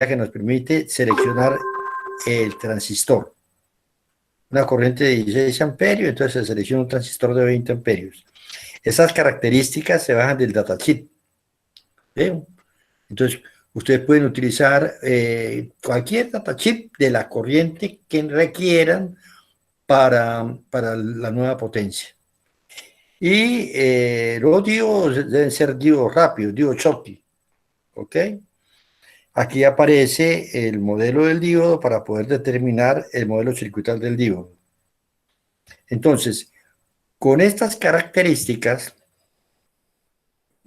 que nos permite seleccionar el transistor. Una corriente de 16 amperios, entonces se selecciona un transistor de 20 amperios. Esas características se bajan del datasheet. ¿Sí? Entonces, ustedes pueden utilizar cualquier datasheet de la corriente que requieran para la nueva potencia. Y los diodos deben ser diodos rápidos, diodos Schottky. ¿Ok? Aquí aparece el modelo del diodo para poder determinar el modelo circuital del diodo. Entonces, con estas características,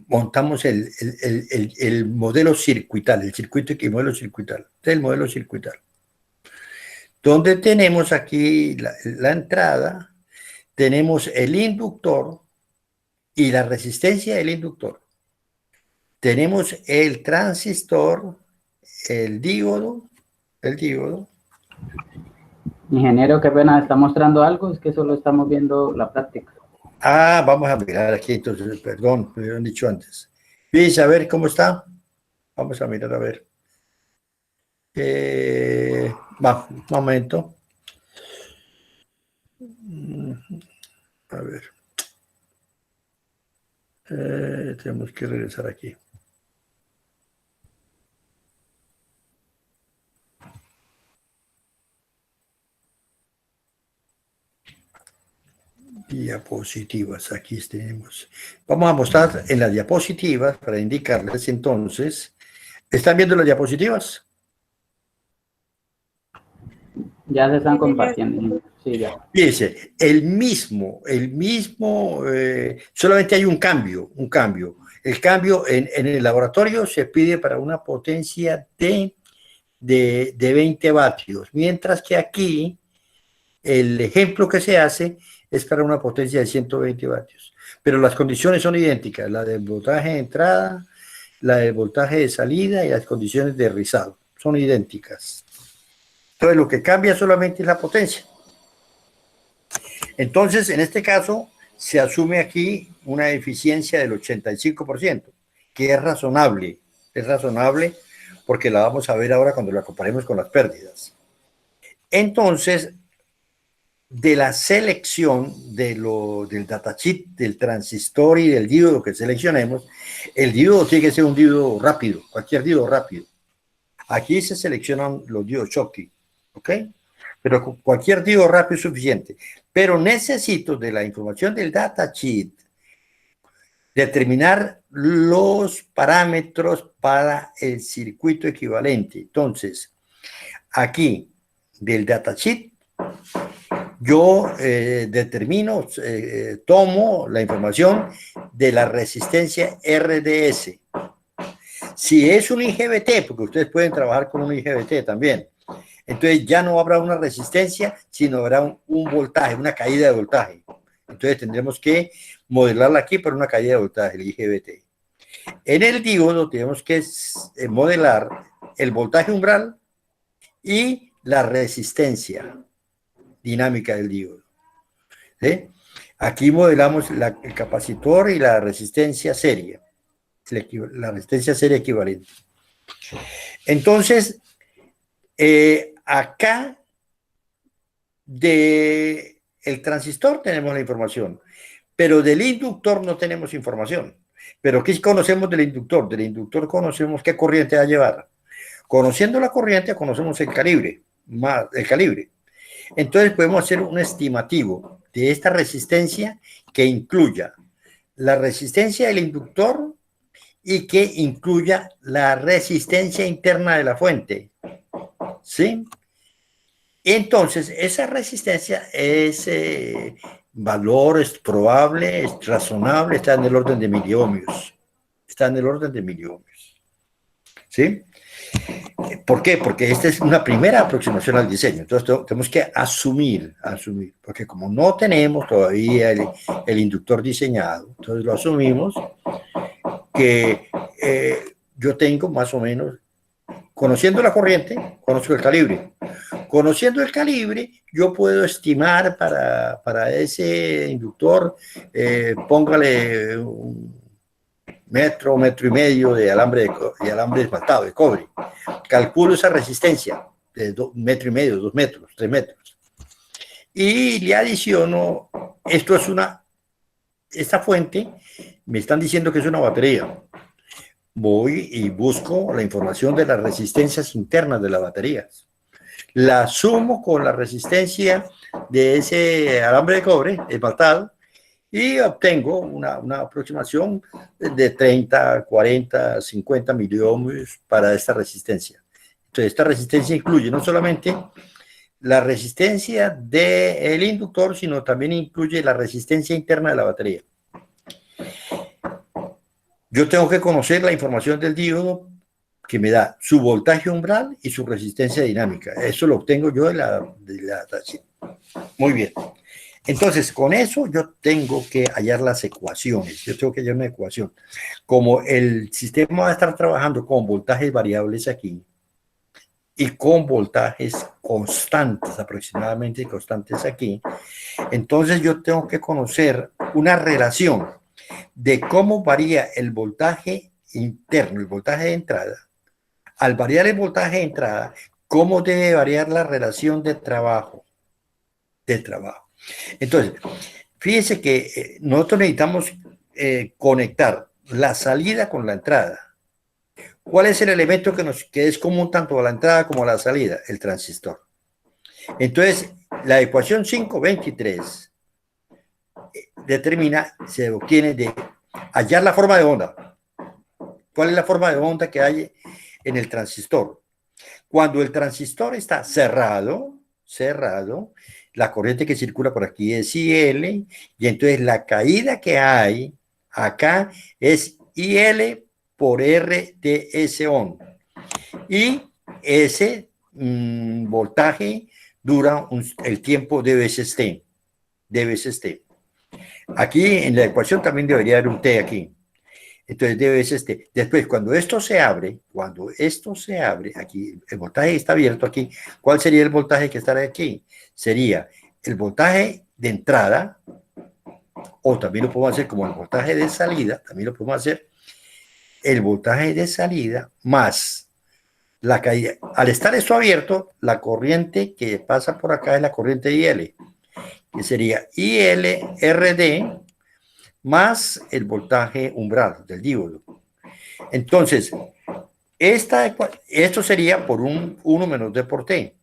montamos el modelo circuital, el circuito y el modelo circuital, del modelo circuital. Donde tenemos aquí la entrada, tenemos el inductor y la resistencia del inductor. Tenemos el transistor, el diodo. Ingeniero, qué pena, está mostrando algo, es que solo estamos viendo la práctica. Ah, vamos a mirar aquí entonces, perdón, me habían dicho antes. Luis, a ver cómo está. Vamos a mirar a ver. Un momento. A ver. Tenemos que regresar aquí. Diapositivas, aquí tenemos. Vamos a mostrar en las diapositivas para indicarles entonces. ¿Están viendo las diapositivas? Ya se están compartiendo. Sí, ya. Dice, el mismo, solamente hay un cambio. El cambio en el laboratorio se pide para una potencia de 20 vatios, mientras que aquí el ejemplo que se hace es para una potencia de 120 vatios. Pero las condiciones son idénticas, la del voltaje de entrada, la del voltaje de salida y las condiciones de rizado, son idénticas. Entonces lo que cambia solamente es la potencia. Entonces, en este caso, se asume aquí una eficiencia del 85%, que es razonable porque la vamos a ver ahora cuando la comparemos con las pérdidas. Entonces, de la selección del datasheet, del transistor y del diodo que seleccionemos, el diodo tiene que ser un diodo rápido, cualquier diodo rápido. Aquí se seleccionan los diodos Schottky, ¿ok? Pero cualquier diodo rápido es suficiente. Pero necesito de la información del datasheet determinar los parámetros para el circuito equivalente. Entonces, aquí del datasheet, yo determino, tomo la información de la resistencia RDS. Si es un IGBT, porque ustedes pueden trabajar con un IGBT también, entonces ya no habrá una resistencia, sino habrá un voltaje, una caída de voltaje. Entonces tendremos que modelarla aquí para una caída de voltaje, el IGBT. En el diodo tenemos que modelar el voltaje umbral y la resistencia dinámica del diodo. ¿Sí? Aquí modelamos el capacitor y la resistencia seria, la resistencia seria equivalente. Entonces, acá del transistor tenemos la información, pero del inductor no tenemos información. Pero ¿qué conocemos del inductor? Del inductor conocemos qué corriente va a llevar. Conociendo la corriente, conocemos el calibre. Entonces podemos hacer un estimativo de esta resistencia que incluya la resistencia del inductor y que incluya la resistencia interna de la fuente. ¿Sí? Entonces, esa resistencia es valor, es probable, es razonable, está en el orden de miliohmios. ¿Sí? ¿Por qué? Porque esta es una primera aproximación al diseño. Entonces, tenemos que asumir, porque como no tenemos todavía el inductor diseñado, entonces lo asumimos que yo tengo más o menos, conociendo la corriente, conozco el calibre. Conociendo el calibre, yo puedo estimar para ese inductor, póngale metro, metro y medio de alambre, de alambre esmaltado, de cobre. Calculo esa resistencia de metro y medio, 2 metros, 3 metros. Y le adiciono, esta fuente, me están diciendo que es una batería. Voy y busco la información de las resistencias internas de las baterías. La sumo con la resistencia de ese alambre de cobre esmaltado y obtengo una aproximación de 30, 40, 50 miliohmios para esta resistencia. Entonces, esta resistencia incluye no solamente la resistencia del inductor, sino también incluye la resistencia interna de la batería. Yo tengo que conocer la información del diodo que me da su voltaje umbral y su resistencia dinámica. Eso lo obtengo yo de la datasheet. Muy bien. Entonces, con eso yo tengo que hallar las ecuaciones. Yo tengo que hallar una ecuación. Como el sistema va a estar trabajando con voltajes variables aquí y con voltajes constantes, aproximadamente constantes aquí, entonces yo tengo que conocer una relación de cómo varía el voltaje interno, el voltaje de entrada. Al variar el voltaje de entrada, cómo debe variar la relación de trabajo. Entonces, fíjense que nosotros necesitamos conectar la salida con la entrada. ¿Cuál es el elemento que es común tanto a la entrada como a la salida? El transistor. Entonces, la ecuación 523 se obtiene de hallar la forma de onda. ¿Cuál es la forma de onda que hay en el transistor? Cuando el transistor está cerrado, la corriente que circula por aquí es IL, y entonces la caída que hay acá es IL por R de S on. Y ese voltaje dura el tiempo de veces T. Aquí en la ecuación también debería haber un T aquí. Entonces debe ser Después, cuando esto se abre, aquí, el voltaje está abierto aquí. ¿Cuál sería el voltaje que estará aquí? Sería el voltaje de entrada, o también lo podemos hacer como el voltaje de salida, el voltaje de salida más la caída. Al estar esto abierto, la corriente que pasa por acá es la corriente IL, que sería IL-RD más el voltaje umbral del diodo. Entonces, esto sería por 1 menos D por T.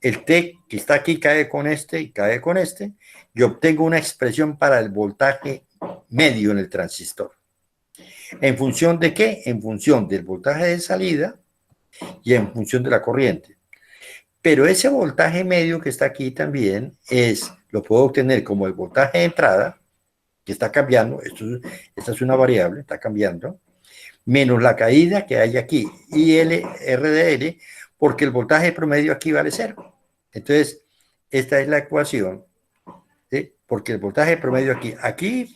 El T que está aquí cae con este y cae con este, y obtengo una expresión para el voltaje medio en el transistor. ¿En función de qué? En función del voltaje de salida y en función de la corriente. Pero ese voltaje medio que está aquí también lo puedo obtener como el voltaje de entrada, que está cambiando, esta es una variable, está cambiando, menos la caída que hay aquí, IL-RDL, porque el voltaje promedio aquí vale 0. Entonces, esta es la ecuación, ¿sí? Porque el voltaje promedio aquí,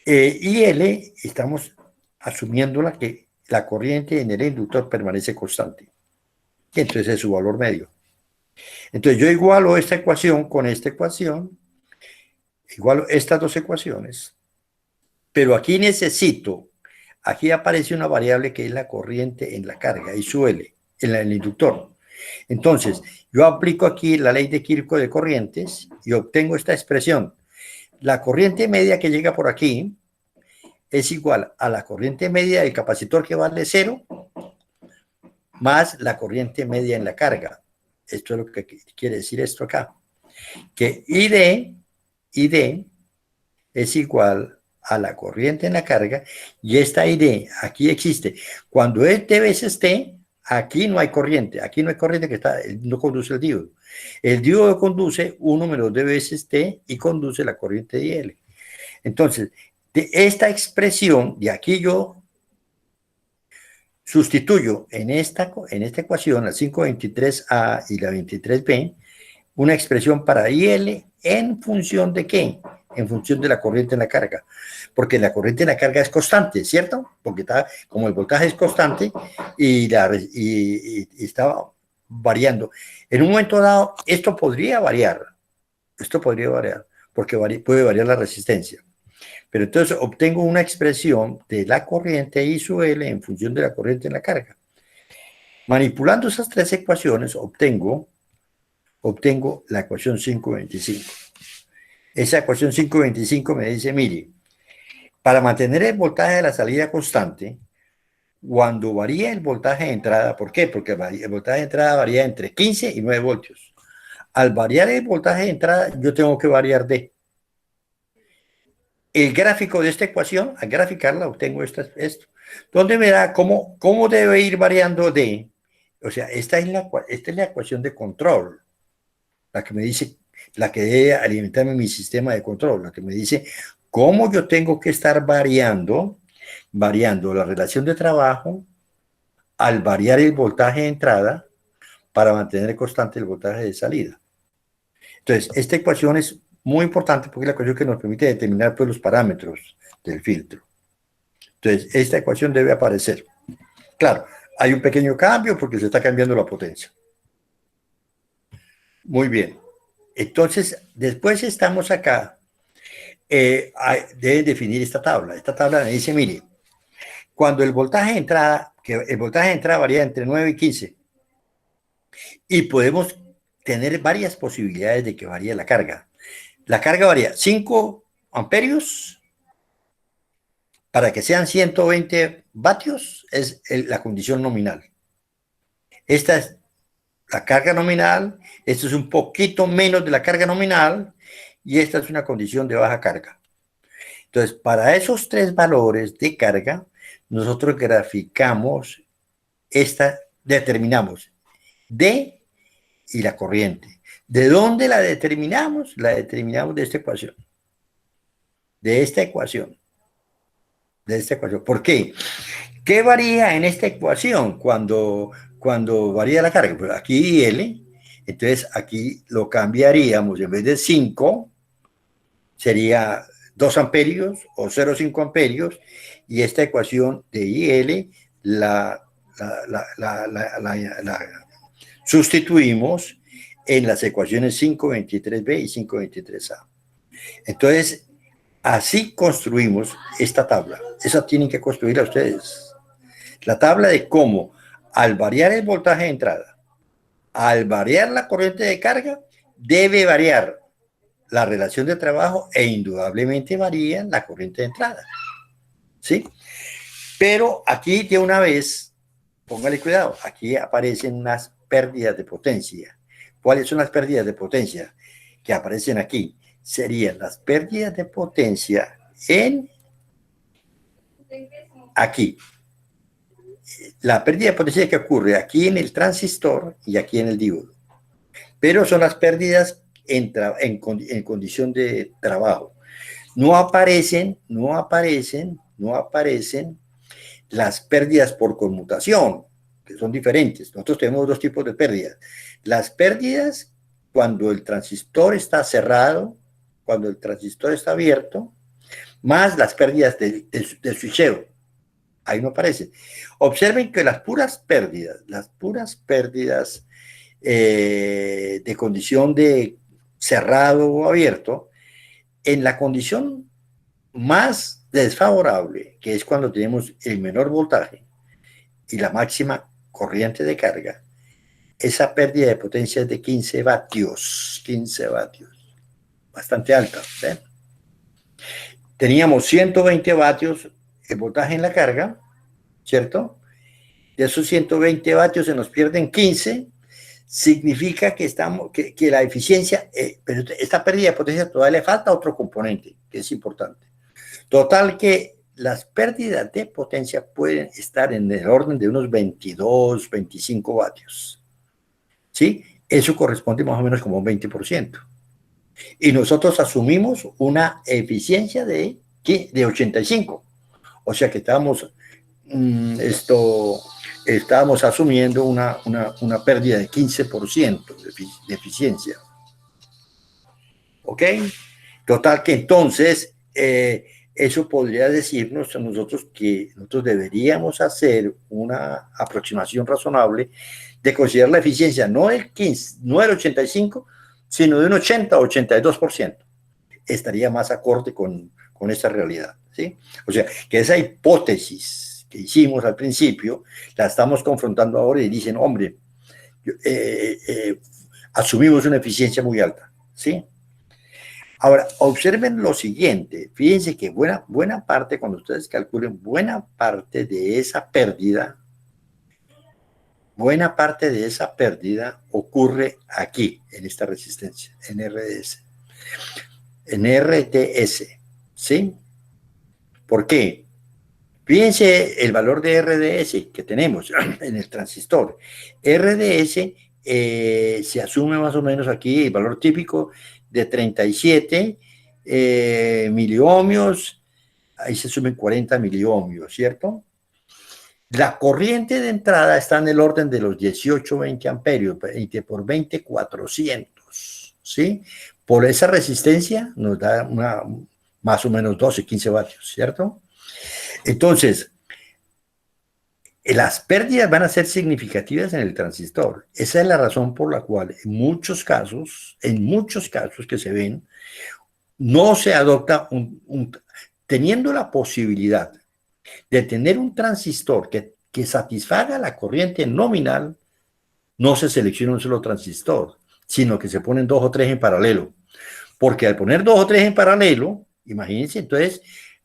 IL, estamos asumiéndola que la corriente en el inductor permanece constante. Entonces es su valor medio. Entonces yo igualo esta ecuación con esta ecuación, igualo estas dos ecuaciones, pero aquí aquí aparece una variable que es la corriente en la carga, y su L, en el inductor. Entonces, yo aplico aquí la ley de Kirchhoff de corrientes y obtengo esta expresión. La corriente media que llega por aquí es igual a la corriente media del capacitor que vale 0 más la corriente media en la carga. Esto es lo que quiere decir esto acá. Que ID es igual a la corriente en la carga, y esta ID aquí existe. Cuando T veces T, aquí no hay corriente que no conduce el diodo. El diodo conduce 1 menos D veces T y conduce la corriente de IL. Entonces, de esta expresión, de aquí yo sustituyo en esta ecuación, la 523A y la 23B, una expresión para IL en función de ¿qué? En función de la corriente en la carga. Porque la corriente en la carga es constante, ¿cierto? Porque como el voltaje es constante y está variando. En un momento dado, esto podría variar, porque puede variar la resistencia. Pero entonces obtengo una expresión de la corriente I sub L en función de la corriente en la carga. Manipulando esas tres ecuaciones, obtengo la ecuación 525. Esa ecuación 525 me dice, mire, para mantener el voltaje de la salida constante, cuando varía el voltaje de entrada, ¿por qué? Porque el voltaje de entrada varía entre 15 y 9 voltios. Al variar el voltaje de entrada, yo tengo que variar D. El gráfico de esta ecuación, al graficarla, obtengo esto. Donde me da cómo debe ir variando D. O sea, esta es la ecuación de control, la que me dice, la que debe alimentarme mi sistema de control, la que me dice cómo yo tengo que estar variando la relación de trabajo al variar el voltaje de entrada para mantener constante el voltaje de salida. Entonces, esta ecuación es muy importante porque es la ecuación que nos permite determinar pues, los parámetros del filtro. Entonces, esta ecuación debe aparecer. Claro, hay un pequeño cambio porque se está cambiando la potencia. Muy bien. Entonces, después estamos acá. Deben definir esta tabla. Esta tabla me dice, mire, cuando el voltaje de entrada, varía entre 9 y 15, y podemos tener varias posibilidades de que varíe la carga. La carga varía 5 amperios para que sean 120 vatios, es la condición nominal. Esta es la carga nominal, esto es un poquito menos de la carga nominal, y esta es una condición de baja carga. Entonces, para esos tres valores de carga, nosotros graficamos determinamos D y la corriente. ¿De dónde la determinamos? La determinamos de esta ecuación. De esta ecuación. ¿Por qué? ¿Qué varía en esta ecuación cuando varía la carga? Pues aquí L, entonces aquí lo cambiaríamos, en vez de 5, sería 2 amperios o 0,5 amperios, y esta ecuación de IL la sustituimos en las ecuaciones 523b y 523a. Entonces, así construimos esta tabla. Esa tienen que construirla ustedes. La tabla de cómo, al variar el voltaje de entrada, al variar la corriente de carga, debe variar la relación de trabajo e indudablemente varía la corriente de entrada. ¿Sí? Pero aquí de una vez, póngale cuidado, aquí aparecen unas pérdidas de potencia. ¿Cuáles son las pérdidas de potencia que aparecen aquí? Serían las pérdidas de potencia aquí. La pérdida de potencia que ocurre aquí en el transistor y aquí en el diodo. Pero son las pérdidas en condición de trabajo. No aparecen las pérdidas por conmutación, que son diferentes. Nosotros tenemos dos tipos de pérdidas. Las pérdidas cuando el transistor está cerrado, cuando el transistor está abierto, más las pérdidas de switcheo. Ahí no aparece. Observen que las puras pérdidas de condición de cerrado o abierto, en la condición más desfavorable, que es cuando tenemos el menor voltaje y la máxima corriente de carga, esa pérdida de potencia es de 15 vatios, bastante alta. ¿Ven? Teníamos 120 vatios de voltaje en la carga, ¿cierto? De esos 120 vatios se nos pierden 15, significa que la eficiencia, pero esta pérdida de potencia todavía le falta otro componente que es importante. Total que las pérdidas de potencia pueden estar en el orden de unos 22, 25 vatios. ¿Sí? Eso corresponde más o menos como un 20%. Y nosotros asumimos una eficiencia de 85. O sea que estábamos asumiendo una pérdida de 15% de eficiencia. ¿Ok? Total que entonces eso podría decirnos a nosotros que nosotros deberíamos hacer una aproximación razonable de considerar la eficiencia no del 15, no del 85, sino de un 80 o 82%. Estaría más acorde con con esta realidad, ¿sí? O sea, que esa hipótesis que hicimos al principio, la estamos confrontando ahora y dicen, hombre, asumimos una eficiencia muy alta, ¿sí? Ahora, observen lo siguiente, fíjense que buena parte, cuando ustedes calculen, buena parte de esa pérdida ocurre aquí, en esta resistencia, en RDS. En RDS, ¿sí? ¿Por qué? Fíjense el valor de RDS que tenemos en el transistor. RDS se asume más o menos aquí el valor típico de 37 miliohmios, ahí se sumen 40 miliohmios, ¿cierto? La corriente de entrada está en el orden de los 18, 20 amperios, 20 por 20, 400, ¿sí? Por esa resistencia nos da más o menos 12, 15 vatios, ¿cierto? Entonces, las pérdidas van a ser significativas en el transistor. Esa es la razón por la cual en muchos casos que se ven, no se adopta teniendo la posibilidad de tener un transistor que satisfaga la corriente nominal, no se selecciona un solo transistor, sino que se ponen 2 o 3 en paralelo. Porque al poner 2 o 3 en paralelo, imagínense, entonces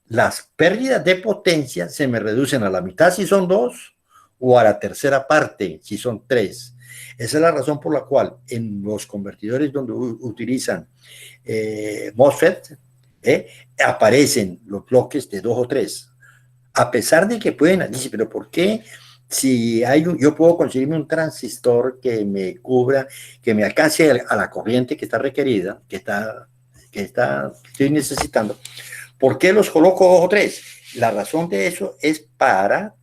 las pérdidas de potencia se me reducen a la mitad si son 2 o a la tercera parte si son 3. Esa es la razón por la cual en los convertidores donde utilizan MOSFET, aparecen los bloques de 2 o 3. A pesar de que pueden, dice, pero ¿por qué? Si yo puedo conseguirme un transistor que me cubra, que me alcance a la corriente que está requerida, que estoy necesitando, ¿por qué los coloco 2 o 3? La razón de eso es para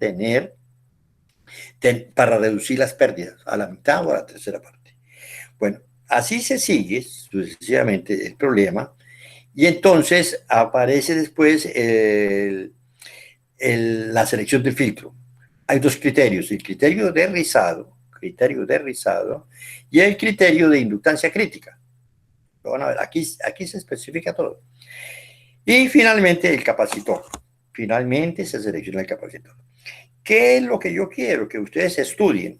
reducir las pérdidas a la mitad o a la tercera parte. Bueno, así se sigue sucesivamente el problema y entonces aparece después la selección del filtro. Hay 2 criterios, el criterio de rizado y el criterio de inductancia crítica. Lo van a ver, aquí se especifica todo. Y finalmente el capacitor. Finalmente se selecciona el capacitor. ¿Qué es lo que yo quiero? Que ustedes estudien.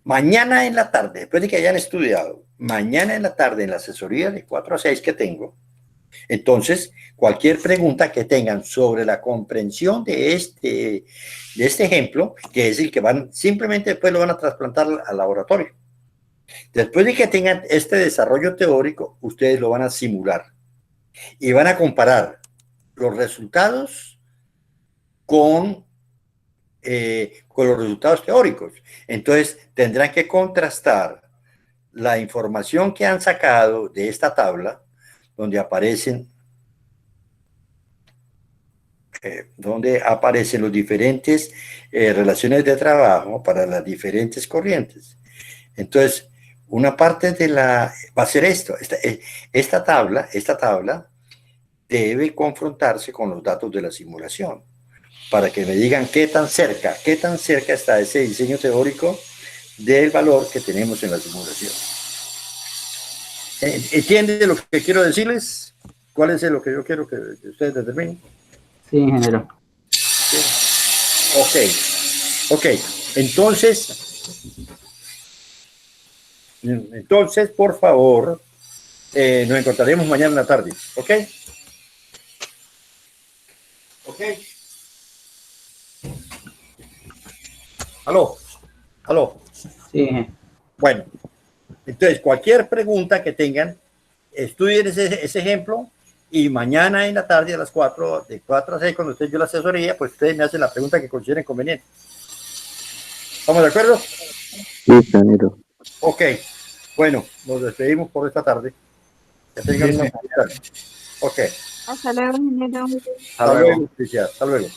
Mañana en la tarde, después de que hayan estudiado, mañana en la tarde en la asesoría de 4 a 6 que tengo, entonces, cualquier pregunta que tengan sobre la comprensión de este ejemplo, que es el que simplemente después lo van a trasplantar al laboratorio. Después de que tengan este desarrollo teórico, ustedes lo van a simular y van a comparar los resultados con los resultados teóricos. Entonces, tendrán que contrastar la información que han sacado de esta tabla, donde aparecen los diferentes relaciones de trabajo para las diferentes corrientes. Entonces, una parte va a ser esta tabla debe confrontarse con los datos de la simulación para que me digan qué tan cerca está ese diseño teórico del valor que tenemos en la simulación. ¿Entiende lo que quiero decirles? ¿Cuál es lo que yo quiero que ustedes determinen? Sí, ingeniero. Ok. Entonces, por favor, nos encontraremos mañana en la tarde. ¿Ok? ¿Aló? Sí. Bueno, entonces, cualquier pregunta que tengan, estudien ese ejemplo y mañana en la tarde a las 4, de 4 a 6, cuando esté yo la asesoría, pues ustedes me hacen la pregunta que consideren conveniente. ¿Estamos de acuerdo? Sí, ingeniero. Ok. Bueno, nos despedimos por esta tarde. Que tengan una buena tarde. Ok. Hasta luego, ingeniero. Hasta luego. Hasta luego.